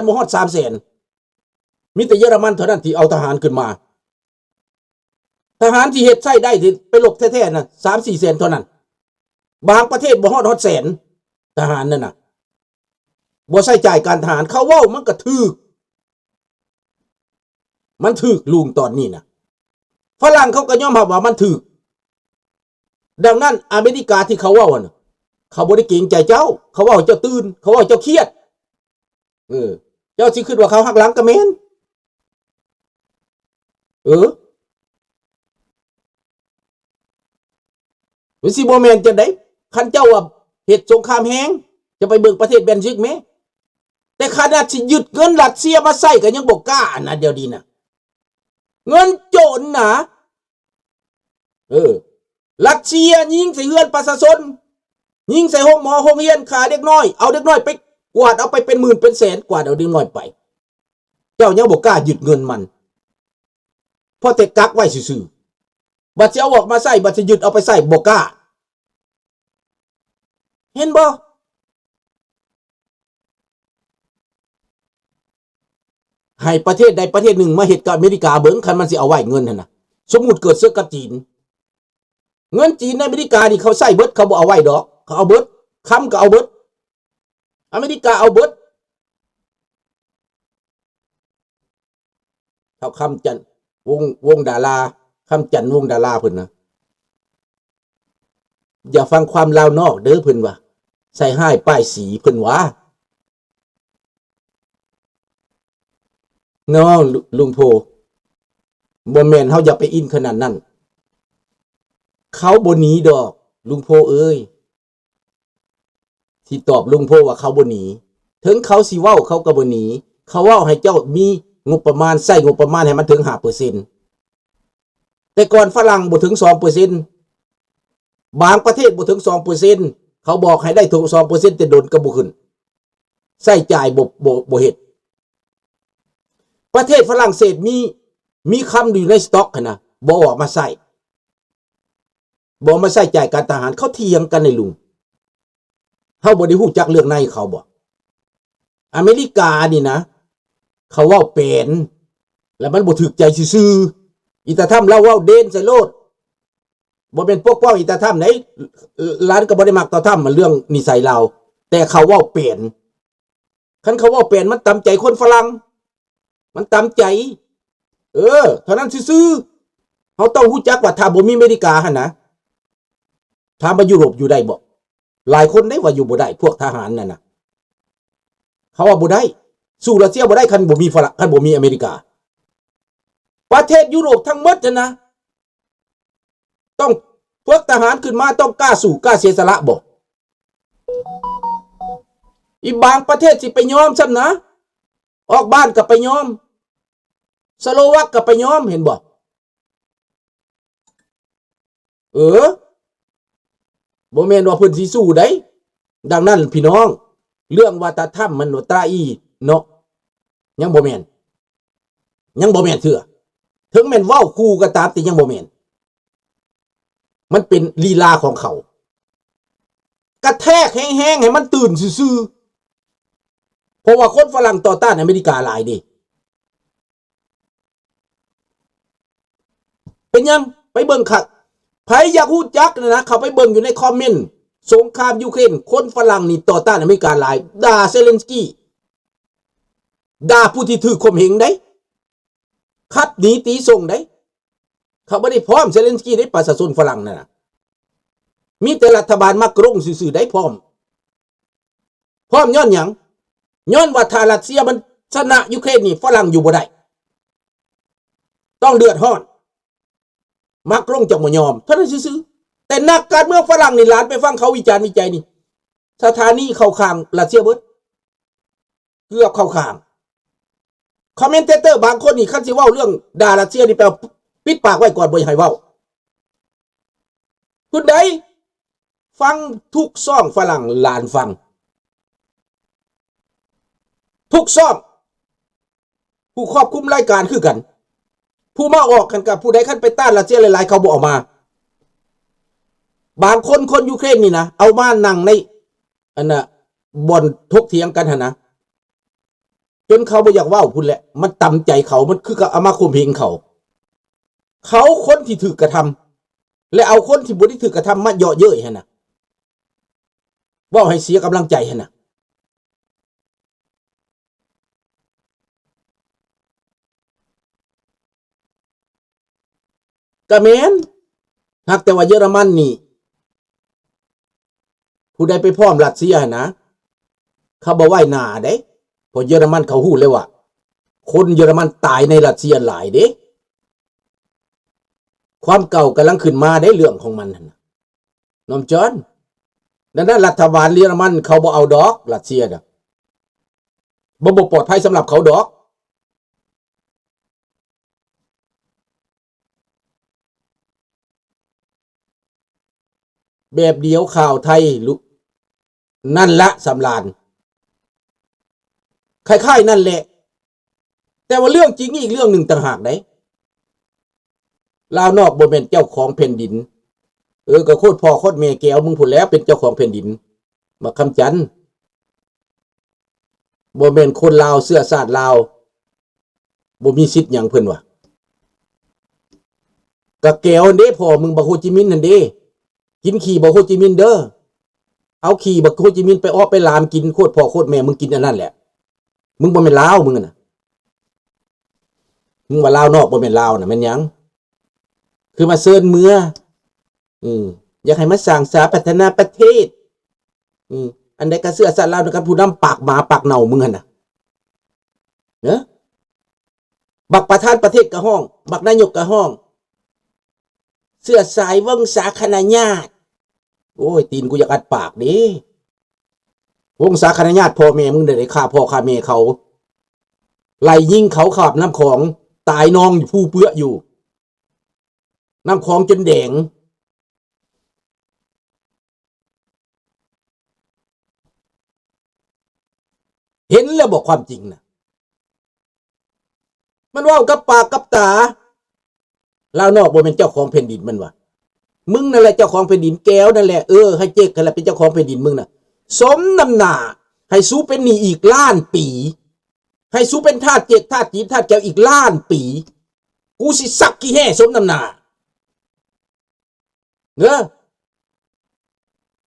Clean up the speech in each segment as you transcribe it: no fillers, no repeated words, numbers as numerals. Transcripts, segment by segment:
บ่ฮอด300,000มีแต่เยอรมันเท่านั้นที่เอาทหารขึ้นมาทหารที่เฮ็ดใช้ได้ที่ไปรบแท้ๆน่ะ 3-4 แสนเท่านั้นบางประเทศบ่ฮอดแสนทหารนั่นน่ะบ่ใช้จ่ายการทหารเขาเว้ามันก็ถูกลุงตอนนี้น่ะฝรั่งเขาก็ยอมรับว่ามันถูกดังนั้นอเมริกาที่เขาเว้าน่ะเขาบ่ได้เกรงใจเจ้าเขาเว้าเจ้าตื่นเขาเว้าเจ้าเครียดเจ้าสิคิดว่าเขาหักหลังก็แม่นมันสิบ่แม่นจังได๋คันเจ้าว่าเฮ็ดสงครามแฮงจะไปเบิ่งประเทศเบลจิกแม้แต่ขนาดสิยึดเงินรัสเซียมาใช้ก็ยังบ่กล้านะเดี๋ยวนี้น่ะเงินโจรนะรัสเซียยิงใส่เรือนประชาชนยิงใส่ห้องหมอห้องเรียนฆ่าเด็กน้อยเอาเด็กน้อยไปกวาดเอาไปเป็นหมื่นเป็นแสนกวาดเอาเด็กน้อยไปเจ้ายังบ่กล้ายึดเงินมันเพราะแต่กักไว้ซื่อๆบัดสิเอาออกมาใช้บัดสิยึดเอาไปใช้บ่กล้าเห็นบ่ให้ประเทศใดประเทศหนึ่งมาเฮ็ดกับอเมริกาเบิ่งคันมันสิเอาไว้เงินนั่นน่ะสมมุติเกิดศึกกับจีนเงินจีนในอเมริกานี่เขาใช้เบิดเขาบ่เอาไว้ดอกเขาเอาเบิดค้ำก็เอาเบิดอเมริกาเอาเบิดเขาคำจันวงดาราคำจันวงดาราเพิ่นนะอย่าฟังความลาวนอกเด้อเพิ่นว่าใส่ห้ายป้ายสีเพิ่นว่าน้องลุงโพบ่แม่นเฮาอย่าไปอินขนาดนั้นเขาบ่หนีดอกลุงโพเอ้ยที่ตอบลุงโพว่าเขาบ่หนีถึงเขาสิเว้าเขาก็บ่หนีเขาเว้าให้เจ้ามีงบประมาณใช้งบประมาณให้มันถึง 5% แต่ก่อนฝรั่งบ่ถึง 2% บางประเทศบ่ถึง 2% เขาบอกให้ได้ถึง 2% แต่โดนก็บ่ขึ้นใช้จ่ายบ่เฮ็ดประเทศฝรั่งเศสมีคำอยู่ในสต็อกนะบ่ออกมาใส่บ่มาใส่จ่ายการทหารเขาเถียงกันในลุงเฮาบ่ได้ฮู้จักเรื่องในเขาบ่อเมริกานี่นะเขาเว้าเป็นแล้วมันบ่ถูกใจซื่อๆอิตาถ้ำเราเว้าเด่นใส่โลดบ่เป็นพวกป้องอิตาถ้ำไหนร้านก็บ่ได้มักต่อถ้ำมันเรื่องนิสัยเราแต่เขาเว้าเป็นคันเขาเว้าเป็นมันตามใจคนฝรั่งมันตามใจเท่านั้นซื่อๆเขาต้องรู้จักว่าถ้าบ่มีอเมริกาหั่นนะถ้ามายุโรปอยู่ได้บ่หลายคนได้ว่าอยู่บ่ได้พวกทหารนั่นน่ะเขาว่าบ่ได้สู้รัสเซียบ่ได้คันบ่มีฝรั่งคันบ่มีอเมริกาประเทศยุโรปทั้งหมดนะต้องพวกทหารขึ้นมาต้องกล้าสู้กล้าเสียสละบ่อีบางประเทศสิไปยอมซ้ำนะออกบ้านก็ไปยอมสโลวักก็ไปยอมเห็นบ่บ่แม่นว่าเพิ่นสิสู้ได้ดังนั้นพี่น้องเรื่องวัฒนธรรมมโนตราอีเนาะยังบ่แม่นเถื่อถึงแม่นเว้าคู่ก็ตามแต่ยังบ่แม่นมันเป็นลีลาของเขากระแทกแห้งๆให้มันตื่นซื่อๆเพราะว่าคนฝรั่งต่อต้านอเมริกาหลายดิเป็นยังไปเบิ่งคักไผอยากฮู้จักนะเขาไปเบิ่งอยู่ในคอมเมนต์สงครามยูเครนคนฝรั่งนี่ต่อต้านอเมริกาหลายด่าเซเลนสกี้ด่าผู้ที่ถือข่มเหงได้คัดหนีตีส่งได้เขาบ่ได้พร้อมเซเลนสกี้ได้ประชาชนฝรั่งนั่นน่ะมีแต่รัฐบาลมากรงซื่อๆได้พร้อมย้อนหยังย้อนว่าถ้ารัสเซียมันชนะยูเครนนี่ฝรั่งอยู่บ่ได้ต้องเดือดร้อนมักลงจากบ่ยอมเท่านั้นซื่อๆแต่นักการเมืองฝรั่งนี่หลานไปฟังเขาวิจารณ์วิจัยนี่สถานีเข้าข้างรัสเซียเบิดเกือบเข้าข้างคอมเมนเตอร์บางคนนี่คันสิเว้าเรื่องด่ารัสเซียนี่แปลว่าปิดปากไว้ก่อนบ่ให้เว้าคุณใดฟังทุกซ่องฝรั่งหลานฟังทุกซ่องผู้ควบคุมรายการคือกันผู้มาออกกันกับผู้ใดคันไปต้านรัสเซียหลายๆเขาบ่ออกมาบางคนยูเครนนี่นะเอามานั่งในอันน่ะบ่อนทกเถียงกันหั่นนะ จนเขาบ่อยากเว้าพุ่นแหละมันตำใจเขามันคือกับเอามาข่มเหงเขาคนที่ถูกกระทำและเอาคนที่บ่ได้ถูกกระทำมาเยาะเย้ยหั่นน่ะเว้าให้เสียกำลังใจหั่นน่ะก็แม่นหากแต่ว่าเยอรมันนี่ผู้ใดไปพร้อมรัสเซียนะเขาบ่ไว้หน้าเด้เพราะเยอรมันเขาฮู้เลยว่าคนเยอรมันตายในรัสเซียหลายเด้ความเก่ากำลังขึ้นมาได้เรื่องของมันนั่นน่ะน้องจอนดังนั้นรัฐบาลเยอรมันเขาบ่เอาดอกรัสเซียน่ะบ่ปลอดภัยสำหรับเขาดอกแบบเดียวข่าวไทยนั่นละสำราญคล้ายๆนั่นแหละแต่ว่าเรื่องจริงอีกเรื่องหนึ่งต่างหากได้ลาวนอกบ่แม่นเจ้าของแผ่นดินก็โคตรพ่อโคตรแม่แก้วมึงพูดแล้วเป็นเจ้าของแผ่นดินมาคำจันบ่แม่นคนลาวเสื้อชาติลาวบ่มีสิทธิ์หยังเพิ่นว่ะกะแก้วเด้พ่อมึงบักโฮจิมินห์นั่นเด้กินขี่บักโฮจิมินห์เด้อเอาขี่บักโฮจิมินห์ไปอ้อไปลามกินโคตรพ่อโคตรแม่มึงกินอันนั้นแหละมึงบ่แม่นลาวมึงน่ะมึงว่าลาวนอกบ่แม่นลาวน่ะแม่นหยังคือมาเซิ้นเมืออยากให้มาสร้างสาพัฒนาประเทศอันใดก็เสื้อสัตว์ลาวนะครับผู้นำปากหมาปากเน่ามึงหั่นน่ะเนาะบักประธานประเทศก็ห้องบักนายกก็ห้องเสื้อสายวงศาคณาญาติโอ้ยตีนกูอยากอัดปากเด้วงศาคณาญาติพ่อแม่มึงได้ฆ่าพ่อฆ่าแม่เขาไล่ยิงเขาขับน้ำของตายนองอยู่ผู้เปื้ออยู่น้ำของจนแดงเห็นแล้วบอกความจริงนะมันว่ากับปากกับตาลาวนอกบ่เป็นเจ้าของแผ่นดินมันวะมึงนั่นแหละเจ้าของแผ่นดินแก้วนั่นแหละให้เจ๊กกันแหละเป็นเจ้าของแผ่นดินมึงน่ะสมน้ำหน้าให้สู้เป็นหนี้อีกล้านปีให้สู้เป็นทาสเจ๊กทาสจีนทาสแก้วอีกล้านปีกูสิสักกี่แห่สมน้ำหน้าเนอะ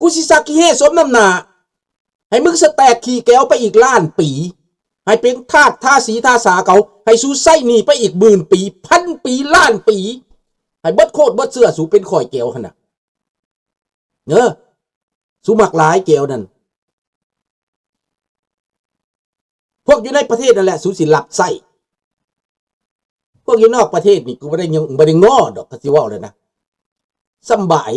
กูสิสักกี่แห่สมน้ำหน้าให้มึงสแตกขี่แก้วไปอีกล้านปีให้เป็นทาสท่าสีท่าสาเขาให้สู้ไส้หนีไปอีก10,000 ปี1,000 ปีล้านปีให้เบิดโคตรเบิดเสื้อสู้เป็นข่อยแก้วขนาดเนอะสู้มักหลายแก้วนั่นพวกอยู่ในประเทศนั่นแหละสู้สิหลับไส้พวกอยู่นอกประเทศนี่กูไม่ได้ง้อดอกกะสิว่าเลยนะสบาย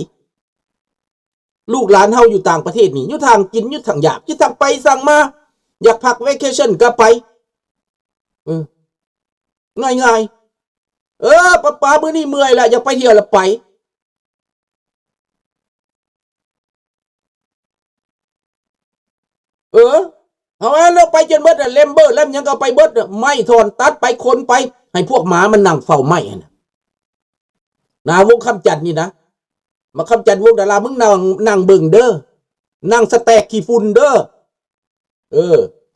ลูกหลานเฮาอยู่ต่างประเทศนี่อยู่ทางกินอยู่ทางอยากอยู่ทางไปสั่งมาอยากพักเวเคชั่นก็ไปง่ายป้ามื้อนี้เมื่อยแล้วอยากไปเที่ยวแล้วไปเอาแล้วไปจนเบิดเล่มเบิดเล่มยังก็ไปเบิดไม่ถอนตัดไปคนไปให้พวกหมามันนั่งเฝ้าไม้นะวงคำจันทร์นี่นะมาคำจันทร์วงดารามึงนั่งเบิ่งเด้อนั่งสแตกขี้ฝุ่นเด้อ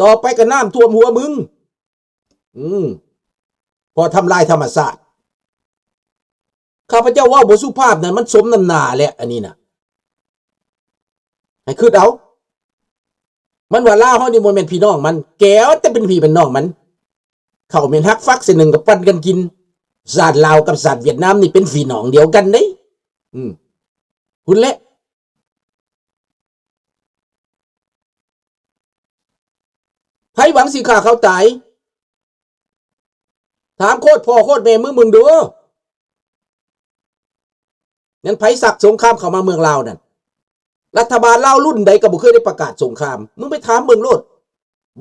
ต่อไปก็น้ำท่วมหัวมึงพอทำลายธรรมชาติข้าพเจ้าว่าบ่สุภาพนั่นมันสมน้ำหน้าแหละอันนี้นะให้คิดเอามันว่าลาวเฮานี่บ่แม่นพี่น้องมันแก้วแต่เป็นพี่เป็นน้องมันเขาแม่นฮักฟักเส้นหนึ่งกับปั้นกันกินชาติลาวกับชาติเวียดนามนี่เป็นพี่น้องเดียวกันเด้หุ่นแหละไผหวังสิฆ่าเขาตายถามโคตรพ่อโคตรแม่มึงดูนั่นไผสักสงครามเข้ามาเมืองลาวนั่นรัฐบาลลาวรุ่นใดก็บ่เคยได้ประกาศสงครามมึงไปถามเบิ่งโลด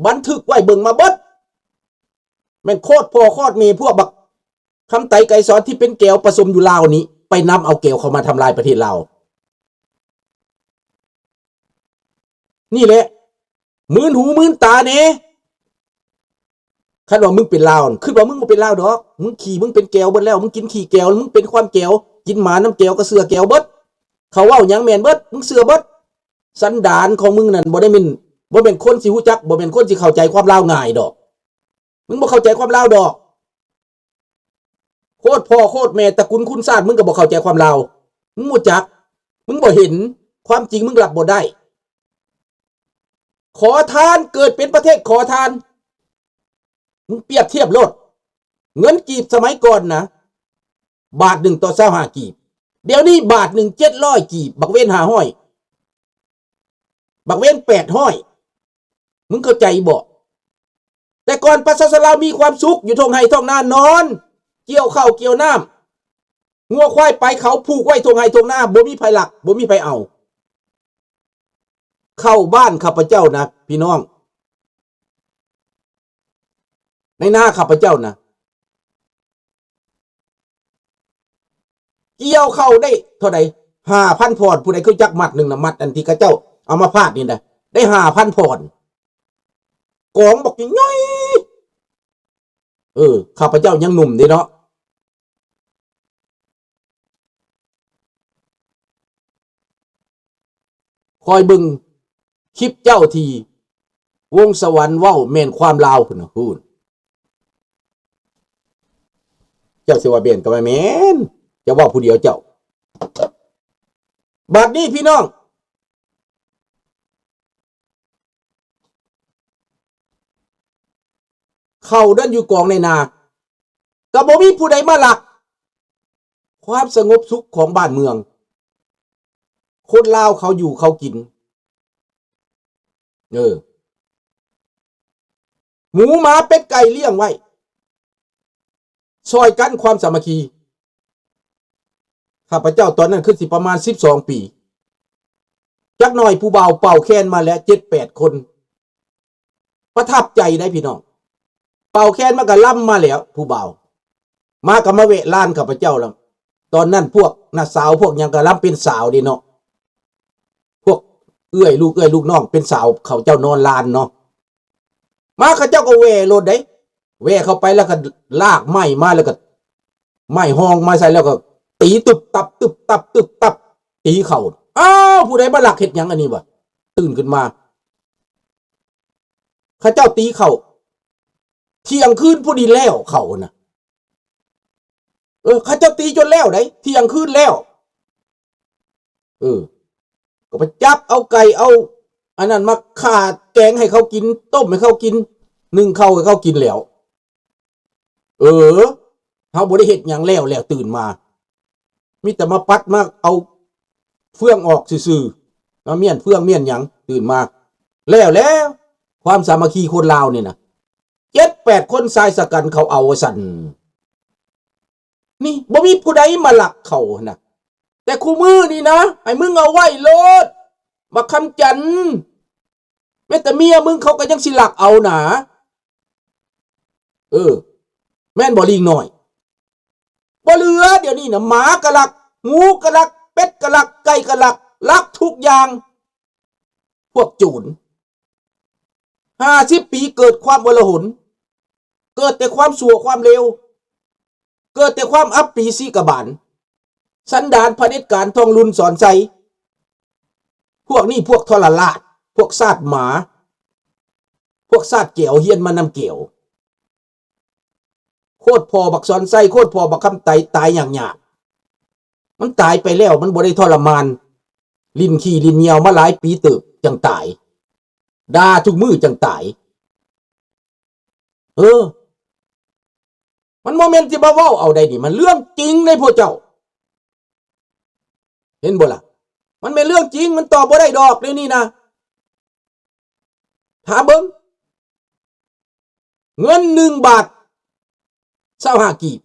บันทึกไว้เบิ่งมาเบิดแม่งโคตรพ่อโคตรแม่พวกบักคำไตไก่สอนที่เป็นแก้วผสมอยู่ลาวนี้ไปนำเอาแก้วเข้ามาทำลายประเทศลาวนี่แหละมื่นหูมื่นตาเน่คันว่ามึงเป็นลาวคิดว่ามึงบ่เป็นลาวดอกมึงขี่มึงเป็นแก้วเบิดแล้วมึงกินขี้แก้วมึงเป็นความแก้วกินหมาน้ำแก้วก็เสือแก้วเบิดเขาเว้าหยังแม่นเบิดมึงเสือเบิดสันดานของมึงนั่นบ่ได้เป็นคนสิฮู้จักบ่เป็นคนสิเข้าใจความลาวง่ายดอก มึงบ่เข้าใจความลาวดอกโคตรพ่อโคตรแม่ตระกูลคุณชาติมึงก็บ่เข้าใจความลาวมึงบ่จักมึงบ่เห็นความจริงมึงรับบ่ได้ขอทานเกิดเป็นประเทศขอทานมึงเปรียบเทียบโลดเงินกีบสมัยก่อนนะบาทหนึ่งต่อ25กีบเดี๋ยวนี้บาทหนึ่ง700กีบบักเว้น500บักเว้น800มึงเข้าใจบ่แต่ก่อนประชาชนลาวมีความสุขอยู่ทงไห้ทงนานอนเกี่ยวข้าวเกี่ยวน้ำงัวควายไปเขาผูกไว้ทงไห้ทงนาบ่มีไผหลักบ่มีไผเอาเข้าบ้านข้าพเจ้านะพี่น้องในหน้าข้าพเจ้านะเกี่ยวเข้าได้เท่าใด5,000 พรผู้ใดเคยจักมัดหนึ่งนะมัดอันที่ข้าเจ้าเอามาพาดนี่นะได้5,000 พรกองบอกย่อยข้าพเจ้ายังหนุ่มดีเนาะคอยบึงคลิปเจ้าทีวงสวรรค์เว้าแม่นความลาวพุ่นนะพูดเจ้าสิว่าเบียนก็ไม่แม่นจะว่าผู้เดียวเจ้าบัดนี้พี่น้องเข้าดันอยู่กองในนาก็บ่มีผู้ใดมาหลักความสงบสุขของบ้านเมืองคนลาวเขาอยู่เขากินหมูหมาเป็ดไก่เลี้ยงไว้ซอยกันความสามัคคีข้าพเจ้าตอนนั้นคือสิประมาณ12 ปีจักหน่อยผู้บ่าวเป่าแคนมาแล้ว 7-8 คนประทับใจได้พี่น้องเป่าแคนมาก็ล่ำมาแล้วผู้บ่าวมาก็มาเวะล้านข้าพเจ้าแล้วตอนนั้นพวกน้าสาวพวกยังก็ล่ำเป็นสาวดีเนาะพวกเอื้อยลูกน้องเป็นสาวเขาเจ้านอนลานเนาะมาเขาเจ้าก็แวะรถได้แวะเข้าไปแล้วก็ลากไม้มาแล้วก็ไม้ห้องมาใส่แล้วก็ตีตึบตับตีเข่าอ้าวผู้ใดมาหลักเฮ็ดหยังอันนี้วะตื่นขึ้นมาเขาเจ้าตีเข่าเที่ยงคืนพอดีแล้วเข่าน่ะเขาเจ้าตีจนแล้วได้เที่ยงคืนแล้วก็ไปจับเอาไก่เอาอันนั้นมาข่าแกงให้เขากินต้มให้เขากินนึ่งข้าวให้เขากินแล้วเขาบ่ได้เฮ็ดหยังแล้วตื่นมามีแต่มาปัดมาเอาเฟืองออกซื่อๆมาเมียนเฟืองเมียนหยังตื่นมาแล้วความสามัคคีคนลาวนี่นะ7-8 คนชายสกันเขาเอาสั่นนี่บ่มีผู้ใดมาหลักเขานะแต่คู่มือนี่นะให้มึงเอาไว้โลดบักคำจันแม้แต่เมียมึงเขาก็ยังสิหลักเอาหนาแม่นบ่ลิงหน่อยบ่เหลือเดี๋ยวนี้นะหมากะลักหมูกะลักเป็ดกะลักไก่กะลักทุกอย่างพวกจูน50 ปีเกิดความอลหนเกิดแต่ความชั่วความเลวเกิดแต่ความอับปรีสีกบาลสันดานเผด็จการทองลุนสอนใจพวกนี้พวกทรลาดพวกซาดหมาพวกซาดเกี่ยวเฮียนมานำเกี่ยวโคตรพอบักสอนไส้โคตรพอบักคำไตตายอย่างหยาบมันตายไปแล้วมันบ่ได้ทรมานลิ้นขี้ลิ้นเหี่ยวมาหลายปีเติบจังตายด่าทุกมือจังตายมันโมเมนต์ที่บ่เว้าเอาได้นี่มันเรื่องจริงในพวกเจ้าเห็นบ่ล่ะมันเป็นเรื่องจริงมันตอบบ่ได้ดอกเลยนี่นะถามเบิ่งเงิน1 บาท25 กีบ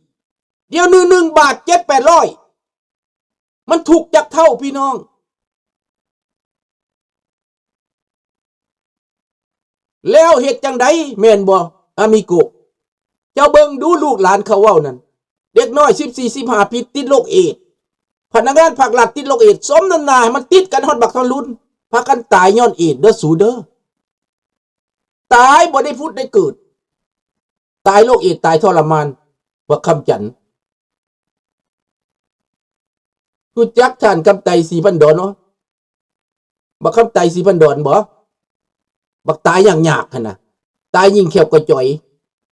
เดี๋ยว1 บาท 7-800มันถูกจักเท่าพี่น้องแล้วเฮ็ดจังไดแม่นบ่อามิโกเจ้าเบิ่งดูลูกหลานเขาเว้านั่นเด็กน้อย14-15 ปีติดโรคเอดส์พนักงานภาครัฐติดโรคเอดส์สมน้ำหน้ามันติดกันฮอดบักทะลุนพากันตายย้อนเอดส์เด้อสูเด้อตายบ่ได้พุดได้เกิดตายโรคเอดส์ตายทรมานว่าคำจันรู้จักท่านคำไตสีพันดอนเนาะบักคำไตสีพันดอนบ่บักตายอย่างยากหั่นน่ะตายยิ่งแคบกระจ่อย